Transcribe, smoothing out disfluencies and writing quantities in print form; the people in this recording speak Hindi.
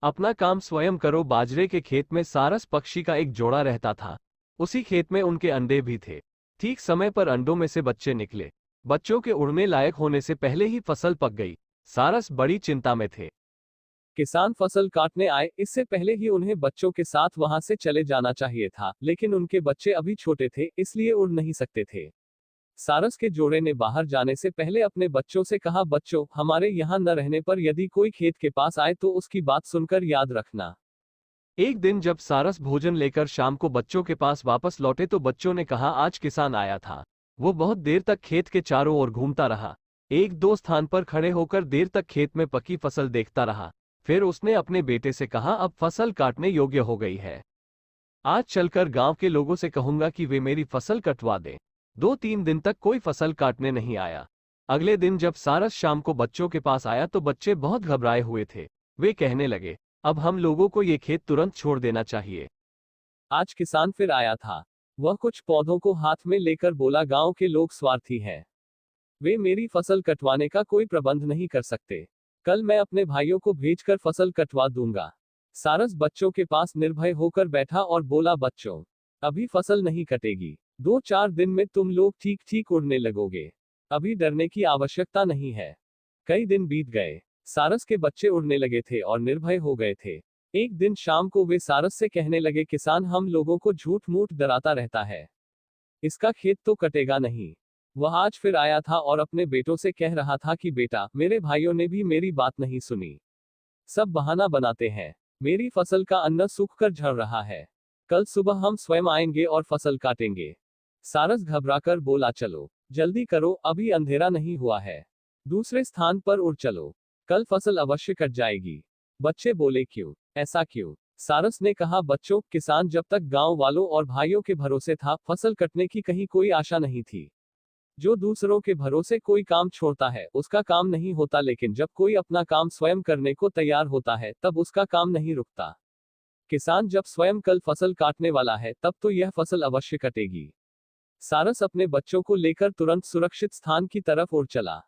अपना काम स्वयं करो। बाजरे के खेत में सारस पक्षी का एक जोड़ा रहता था। उसी खेत में उनके अंडे भी थे। ठीक समय पर अंडों में से बच्चे निकले। बच्चों के उड़ने लायक होने से पहले ही फसल पक गई। सारस बड़ी चिंता में थे। किसान फसल काटने आए, इससे पहले ही उन्हें बच्चों के साथ वहां से चले जाना चाहिए था, लेकिन उनके बच्चे अभी छोटे थे, इसलिए उड़ नहीं सकते थे। सारस के जोड़े ने बाहर जाने से पहले अपने बच्चों से कहा, बच्चों, हमारे यहाँ न रहने पर यदि कोई खेत के पास आए तो उसकी बात सुनकर याद रखना। एक दिन जब सारस भोजन लेकर शाम को बच्चों के पास वापस लौटे तो बच्चों ने कहा, आज किसान आया था। वो बहुत देर तक खेत के चारों ओर घूमता रहा। एक दो स्थान पर खड़े होकर देर तक खेत में पकी फसल देखता रहा। फिर उसने अपने बेटे से कहा, अब फसल काटने योग्य हो गई है। आज चलकर गांव के लोगों से कहूंगा कि वे मेरी फसल कटवा दें। 2-3 दिन तक कोई फसल काटने नहीं आया। अगले दिन जब सारस शाम को बच्चों के पास आया तो बच्चे बहुत घबराए हुए थे। वे कहने लगे, अब हम लोगों को ये खेत तुरंत छोड़ देना चाहिए। आज किसान फिर आया था। वह कुछ पौधों को हाथ में लेकर बोला, गांव के लोग स्वार्थी हैं। वे मेरी फसल कटवाने का कोई प्रबंध नहीं कर सकते। कल मैं अपने भाइयों को भेजकर फसल कटवा दूंगा। सारस बच्चों के पास निर्भय होकर बैठा और बोला, बच्चों, अभी फसल नहीं कटेगी। 2-4 दिन में तुम लोग ठीक ठीक उड़ने लगोगे। अभी डरने की आवश्यकता नहीं है। कई दिन बीत गए। सारस के बच्चे उड़ने लगे थे और निर्भय हो गए थे। एक दिन शाम को वे सारस से कहने लगे, किसान हम लोगों को झूठ मूठ डराता रहता है। इसका खेत तो कटेगा नहीं। वह आज फिर आया था और अपने बेटों से कह रहा था कि बेटा, मेरे भाइयों ने भी मेरी बात नहीं सुनी। सब बहाना बनाते हैं। मेरी फसल का अन्न सूख कर झड़ रहा है। कल सुबह हम स्वयं आएंगे और फसल काटेंगे। सारस घबराकर बोला, चलो जल्दी करो, अभी अंधेरा नहीं हुआ है। दूसरे स्थान पर उड़ चलो। कल फसल अवश्य कट जाएगी। बच्चे बोले, क्यों, ऐसा क्यों? सारस ने कहा, बच्चों, किसान जब तक गांव वालों और भाइयों के भरोसे था, फसल कटने की कहीं कोई आशा नहीं थी। जो दूसरों के भरोसे कोई काम छोड़ता है उसका काम नहीं होता, लेकिन जब कोई अपना काम स्वयं करने को तैयार होता है तब उसका काम नहीं रुकता। किसान जब स्वयं कल फसल काटने वाला है तब तो यह फसल अवश्य कटेगी। सारस अपने बच्चों को लेकर तुरंत सुरक्षित स्थान की तरफ उड़ चला।